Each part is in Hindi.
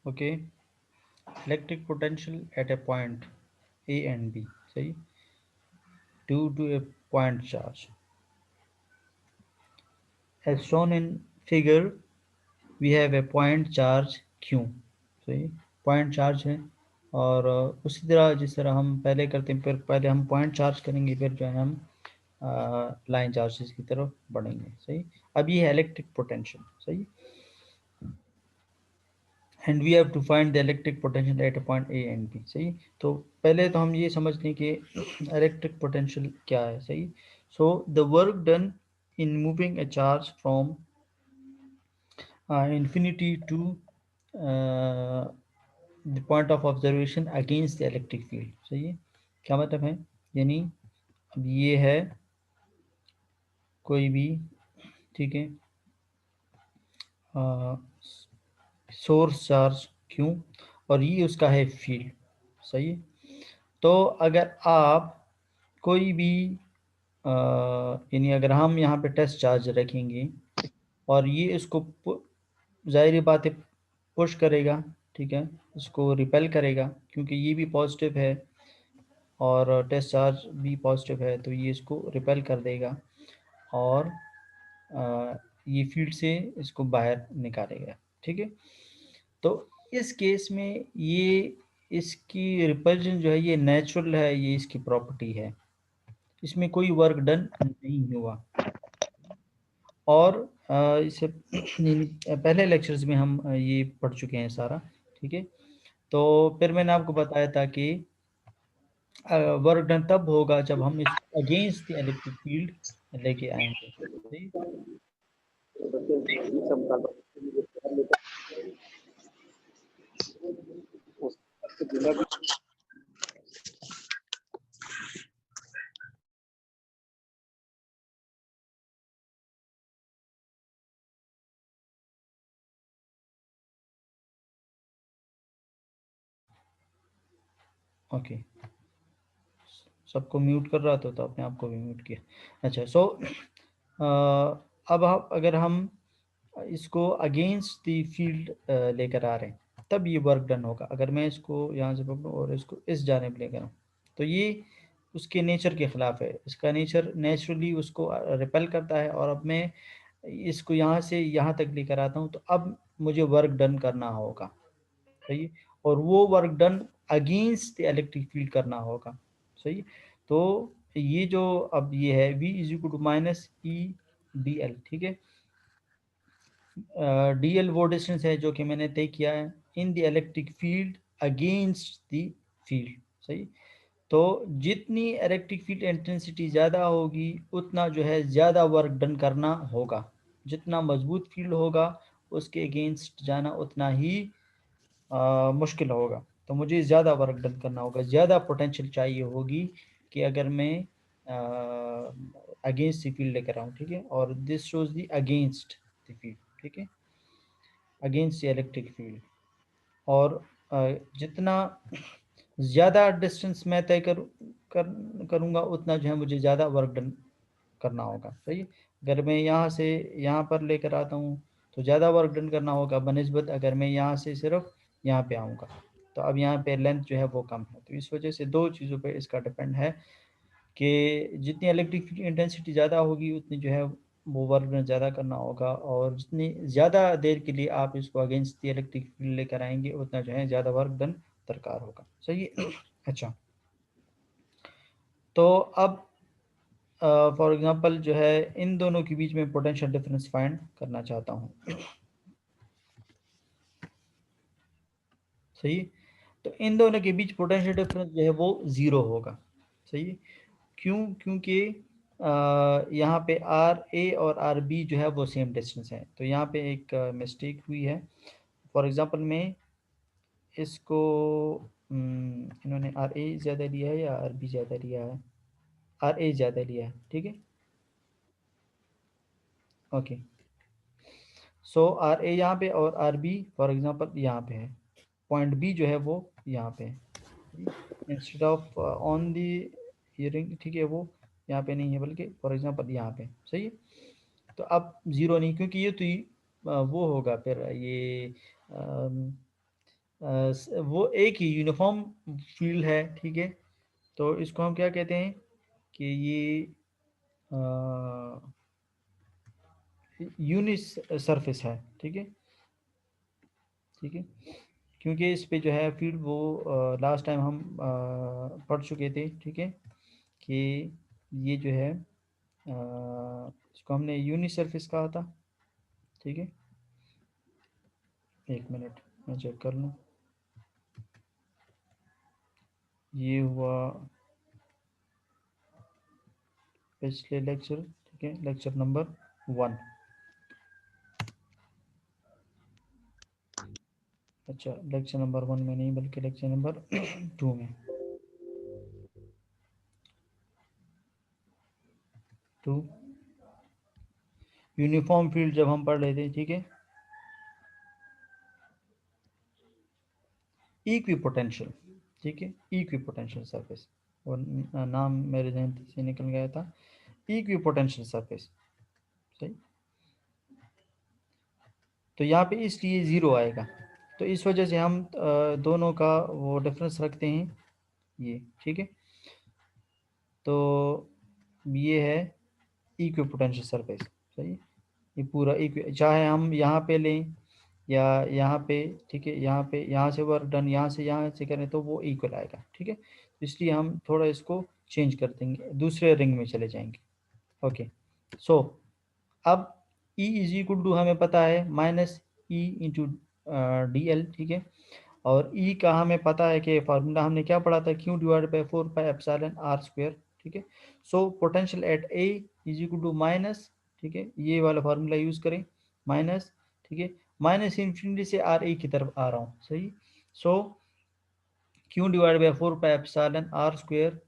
Okay, electric potential at a point A and B, सही, due to a point charge. As shown in figure, we have a point charge Q, सही, पॉइंट चार्ज है। और उसी तरह जिस तरह हम पहले करते हैं, फिर पहले हम पॉइंट चार्ज करेंगे, फिर जो है हम लाइन चार्जेस की तरफ बढ़ेंगे, सही। अब ये है इलेक्ट्रिक पोटेंशियल, सही, and we have to find the electric potential at a point A and B, सही। तो पहले तो हम ये समझ लें कि इलेक्ट्रिक पोटेंशियल क्या है, सही। So the work done in moving a charge from infinity to the point of observation against the electric field, सही है। क्या मतलब है, यानी अब ये है कोई भी, ठीक है, सोर्स चार्ज क्यों, और ये उसका है फील्ड, सही है। तो अगर आप कोई भी यानी अगर हम यहाँ पे टेस्ट चार्ज रखेंगे और ये इसको ज़ाहिर बात है पुश करेगा, ठीक है, इसको रिपेल करेगा, क्योंकि ये भी पॉजिटिव है और टेस्ट चार्ज भी पॉजिटिव है, तो ये इसको रिपेल कर देगा और ये फील्ड से इसको बाहर निकालेगा, ठीक है। तो इस केस में ये इसकी रिपल्जन जो है ये नेचुरल है, ये इसकी प्रॉपर्टी है, इसमें कोई वर्क डन नहीं हुआ। और इसे पहले लेक्चर्स में हम ये पढ़ चुके हैं सारा, ठीक है। तो फिर मैंने आपको बताया था कि वर्क डन तब होगा जब हम इस अगेंस्ट द इलेक्ट्रिक फील्ड लेके आएंगे, ठीक। ओके, सबको म्यूट कर रहा था तो अपने आप को भी म्यूट किया। अच्छा, सो अब अगर हम इसको अगेंस्ट द फील्ड लेकर आ रहे हैं तब ये वर्क डन होगा। अगर मैं इसको यहाँ से पकड़ूँ और इसको इस जानिब लेकर आऊँ तो ये उसके नेचर के ख़िलाफ़ है, इसका नेचर नेचुरली उसको रिपेल करता है। और अब मैं इसको यहाँ से यहाँ तक लेकर आता हूँ तो अब मुझे वर्क डन करना होगा, सही। और वो work done against the electric field करना होगा, सही। तो ये जो अब ये है v is equal to minus E D L, ठीक है। डी एल वो डिस्टेंस है जो कि मैंने तय किया है in the electric field against the field, सही। तो जितनी इलेक्ट्रिक फील्ड इंटेंसिटी ज़्यादा होगी उतना जो है ज़्यादा वर्क डन करना होगा। जितना मजबूत फील्ड होगा उसके अगेंस्ट जाना उतना ही मुश्किल होगा। तो मुझे ज़्यादा वर्क डन करना होगा, ज़्यादा पोटेंशियल चाहिए होगी कि अगर मैं अगेंस्ट द फील्ड लेकर आऊँ, ठीक है। और this shows the against the field, ठीक है, अगेंस्ट द इलेक्ट्रिक फील्ड। और जितना ज़्यादा डिस्टेंस मैं तय करूँगा उतना जो है मुझे ज़्यादा वर्क डन करना होगा, सही। अगर मैं यहाँ से यहाँ पर लेकर आता हूँ तो ज़्यादा वर्क डन करना होगा बनिस्बत अगर मैं यहाँ से सिर्फ यहाँ पे आऊँगा। तो अब यहाँ पे लेंथ जो है वो कम है, तो इस वजह से दो चीज़ों पे इसका डिपेंड है कि जितनी इलेक्ट्रिक इंटेंसिटी ज़्यादा होगी उतनी जो है वो वर्क डन ज़्यादा करना होगा, और जितनी ज़्यादा देर के लिए आप इसको अगेंस्ट द इलेक्ट्रिक फील्ड लेकर आएंगे उतना जो है ज़्यादा वर्क डन दरकार होगा, सही है। अच्छा, तो अब फॉर एग्जांपल जो है इन दोनों के बीच में पोटेंशियल डिफरेंस फाइंड करना चाहता हूँ, सही। तो इन दोनों के बीच पोटेंशियल डिफरेंस जो है वो ज़ीरो होगा, सही है। क्यों, क्योंकि यहाँ पे आर ए और आर बी जो है वो सेम डिस्टेंस है। तो यहाँ पे एक मिस्टेक हुई है। फॉर एग्जांपल मैं इसको इन्होंने आर ए ज़्यादा लिया है या आर बी ज़्यादा लिया है, आर ए ज़्यादा लिया है, ठीक है। ओके, सो आर ए यहाँ पे और आर बी फॉर एग्जांपल यहाँ पे है, पॉइंट बी जो है वो यहाँ पे है, instead of on the earring, ठीक है, वो यहाँ पे नहीं है बल्कि फॉर एग्जांपल यहाँ पे, सही है। तो अब ज़ीरो नहीं, क्योंकि ये तो वो होगा फिर ये वो एक ही यूनिफॉर्म फील्ड है, ठीक है। तो इसको हम क्या कहते हैं कि ये यूनिस सरफेस है, ठीक है, ठीक है। क्योंकि इस पे जो है फील्ड वो लास्ट टाइम हम पढ़ चुके थे, ठीक है, कि ये जो है इसको हमने यूनिट सरफेस कहा था, ठीक है। एक मिनट मैं चेक कर लूँ। ये हुआ पिछले लेक्चर, ठीक है, लेक्चर नंबर 1। अच्छा, लेक्चर नंबर 1 में नहीं बल्कि लेक्चर नंबर 2 में। 2 यूनिफॉर्म फील्ड जब हम पढ़ रहे थे, ठीक है, इक्विपोटेंशियल, ठीक है, इक्विपोटेंशियल सरफेस, और नाम मेरे जहन से निकल गया था, इक्विपोटेंशियल सरफेस, सही। तो यहाँ पे इसलिए ज़ीरो आएगा, तो इस वजह से हम दोनों का वो डिफरेंस रखते हैं, ये, ठीक है। तो ये है इक्विपोटेंशियल सरफेस, सही। ये पूरा इक्वि, चाहे हम यहाँ पे लें या यहाँ पे, ठीक है, यहाँ पे, यहाँ से वर्क डन, यहाँ से करें तो वो इक्वल आएगा, ठीक है। तो इसलिए हम थोड़ा इसको चेंज कर देंगे, दूसरे रिंग में चले जाएंगे। ओके, सो अब E इज इक्वल टू हमें पता है minus E into D L, ठीक है। और E का हमें पता है कि फार्मूला हमने क्या पढ़ा था, Q divide by 4 pi epsilon R square, ठीक है। So potential at A is equal to minus, ठीक है, ये वाला फार्मूला यूज़ करें, माइनस, ठीक है, माइनस इन्फिनिटी से आर ए की तरफ आ रहा हूँ, सही। So Q divide by 4 pi epsilon R square,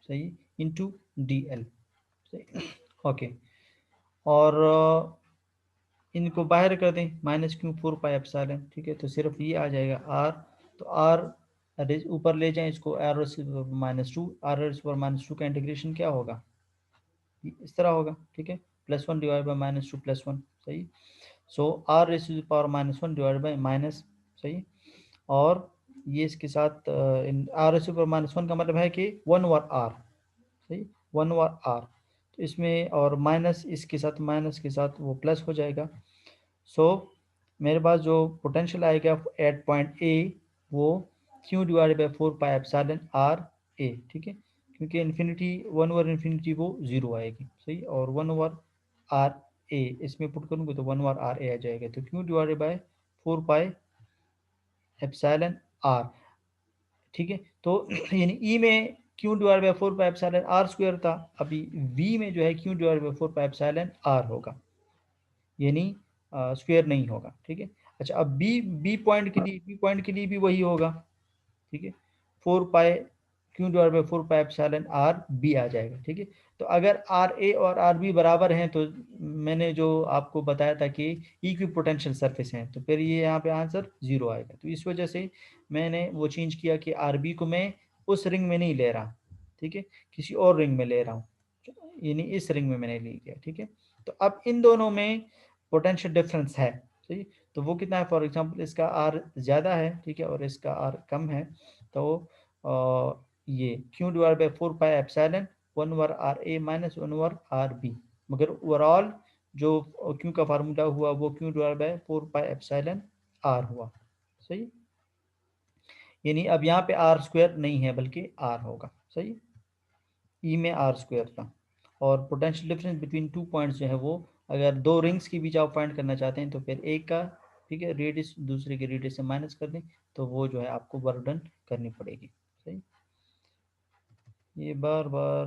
सही, इंटू डी एल, सही। ओके, और इनको बाहर कर दें, माइनस क्यू 4 पाई एप्सिलॉन, ठीक है, तो सिर्फ ये आ जाएगा आर। तो आर ऊपर ले जाएं इसको, आर -2, आर⁻² का इंटीग्रेशन क्या होगा, इस तरह होगा, ठीक है, +1 डिवाइड बाई -2 +1, सही। सो r⁻⁻1 डिवाइड बाई माइनस, सही। और ये इसके साथ r⁻1 का मतलब है कि 1/r, सही, 1/r। तो इसमें और माइनस इसके साथ, माइनस के साथ वो प्लस हो जाएगा। सो मेरे पास जो पोटेंशियल आएगा एट पॉइंट ए, वो Q divide by 4 pi epsilon R A, ठीक है, क्योंकि इन्फिनिटी 1/∞ वो ज़ीरो आएगी, सही। और 1/r ए इसमें पुट करूँगा तो 1/r ए आ जाएगा, तो Q divide by 4 pi epsilon R, ठीक है। तो यानी ई में Q divide by 4 pi epsilon R square था, अभी वी में जो है Q divide by 4 pi epsilon R होगा, यानी स्क्वायर नहीं होगा, ठीक है। अच्छा, अब बी पॉइंट के लिए भी वही होगा, ठीक है, 4 pi Q divide by 4 pi epsilon R B आ जाएगा, ठीक है। तो अगर आर ए और आर बी बराबर हैं, तो मैंने जो आपको बताया था कि इक्वी पोटेंशियल सरफेस हैं, तो फिर ये यहाँ पे आंसर ज़ीरो आएगा। तो इस वजह से मैंने वो चेंज किया कि आर बी को मैं उस रिंग में नहीं ले रहा, ठीक है, किसी और रिंग में ले रहा हूँ, यानी इस रिंग में मैंने ले लिया, ठीक है। तो अब इन दोनों में पोटेंशियल डिफरेंस है, सही। तो वो कितना है, फॉर एग्जांपल इसका आर ज़्यादा है, ठीक है, और इसका आर कम है, तो ये Q divide by 4 pi epsilon 1/r A minus 1/r B, मगर ओवरऑल जो Q का फार्मूला हुआ वो Q divide by 4 pi epsilon R हुआ, सही। यानी अब यहाँ पे आर स्क्वायर नहीं है बल्कि आर होगा, सही, ई में आर स्क्वायर था। और पोटेंशियल डिफरेंस बिटवीन 2 पॉइंट्स जो है वो, अगर दो रिंग्स के बीच आप फाइंड करना चाहते हैं तो फिर एक का, ठीक है, रेडियस दूसरे के रेडियस से माइनस कर दें, तो वो जो है आपको वर्क डन करनी पड़ेगी, सही। ये बार बार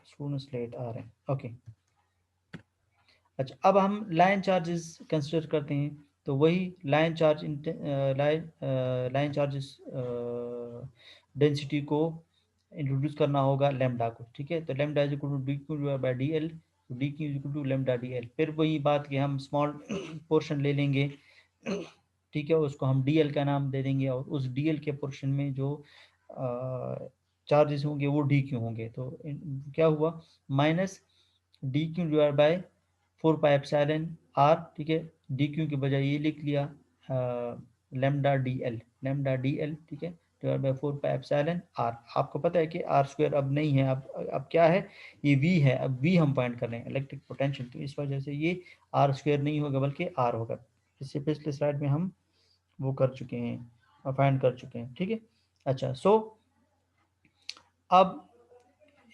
स्टूडेंट्स लेट आ रहे हैं, ओके। अच्छा, अब हम लाइन चार्जेस कंसिडर करते हैं, तो वही line charge line charges density को इंट्रोड्यूस करना होगा लेमडा को, ठीक है। तो lambda is equal to D Q by D L, D Q is equal to lambda D L. फिर वही बात कि हम स्मॉल पोर्शन ले लेंगे, ठीक है, उसको हम डी एल का नाम दे देंगे, और उस डी एल के पोर्शन में जो चार्जेस होंगे वो डी क्यू होंगे। तो क्या हुआ, minus D Q divide by 4 pi epsilon R, ठीक है, डी क्यू की बजाय ये लिख लिया लैम्डा डी एल, ठीक है, divide by 4 pi epsilon R. आपको पता है कि आर स्क्वायर अब नहीं है, अब क्या है, ये वी है, अब वी हम फाइंड कर रहे हैं इलेक्ट्रिक पोटेंशियल, तो इस वजह से ये आर स्क्वायर नहीं होगा बल्कि आर होगा। इससे पिछले स्लाइड में हम वो कर चुके हैं, फाइंड कर चुके हैं, ठीक है। अच्छा, सो अब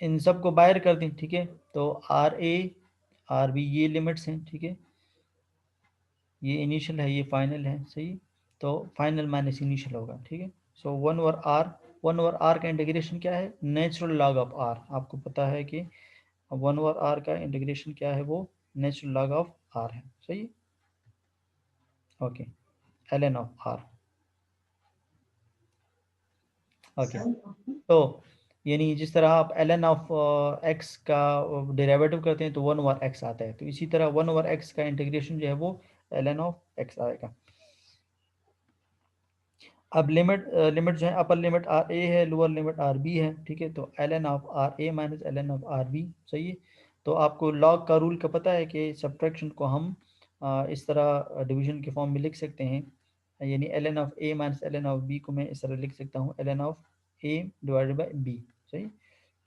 इन सबको बाहर कर दें, ठीक है, तो आर ए आर बी ये लिमिट्स हैं, ठीक है, ये इनिशियल है, ये फाइनल है, सही। तो फाइनल माइनस इनिशियल होगा, ठीक है। सो 1/r का इंटीग्रेशन क्या है, नेचुरल लॉग ऑफ आर। आपको पता है कि 1/r का इंटीग्रेशन क्या है, वो नेचुरल लॉग ऑफ आर है, सही। Okay, ln of R. Okay, तो यानी जिस तरह आप ln ऑफ x का डेरिवेटिव करते हैं तो 1/x आता है, तो इसी तरह 1/x का इंटीग्रेशन जो है वो ln ऑफ x आएगा। अब लिमिट जो है, अपर लिमिट आर ए है, लोअर लिमिट आर बी है, ठीक है, तो ln of R A minus ln of R B, सही है। तो आपको लॉग का रूल का पता है कि सब्ट्रैक्शन को हम इस तरह डिवीजन के फॉर्म में लिख सकते हैं, यानी ln of A minus ln of B को मैं इस तरह लिख सकता हूँ ln of A divided by B, सही।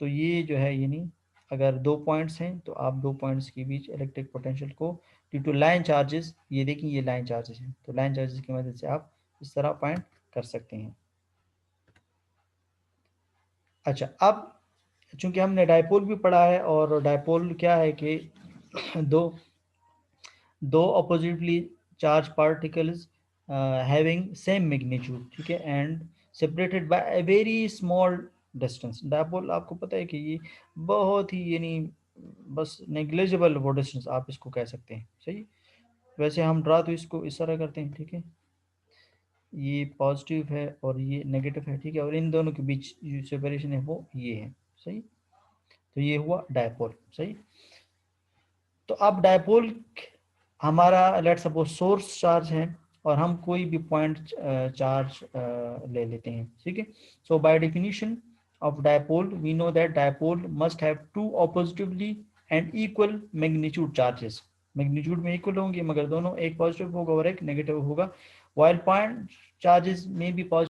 तो ये जो है, यानी अगर दो पॉइंट्स हैं तो आप दो पॉइंट्स के बीच इलेक्ट्रिक पोटेंशियल को ड्यू टू लाइन चार्जेस, ये देखिए ये लाइन चार्जेस हैं, तो लाइन चार्जेस की मदद से आप इस तरह फाइंड कर सकते हैं। अच्छा, अब चूंकि हमने डायपोल भी पढ़ा है, और डायपोल क्या है कि दो दो oppositely charge particles having same magnitude, ठीक है, and separated by a very small distance. Dipole आपको पता है कि ये बहुत ही, यानी बस नेग्लिजिबल वो डिस्टेंस आप इसको कह सकते हैं, सही। वैसे हम ड्रा तो इसको इस तरह करते हैं, ठीक है, ये पॉजिटिव है और ये नेगेटिव है, ठीक है, और इन दोनों के बीच जो सेपरेशन है वो ये है, सही। तो ये हुआ डायपोल, सही। तो अब डायपोल हमारा लेट सपोज सोर्स चार्ज है, और हम कोई भी पॉइंट चार्ज ले लेते हैं, ठीक है। So by definition of dipole we know that dipole must have two oppositely and equal magnitude charges. Magnitude में इक्वल होंगे, मगर दोनों, एक पॉजिटिव होगा और एक नेगेटिव होगा, while point charges may be positive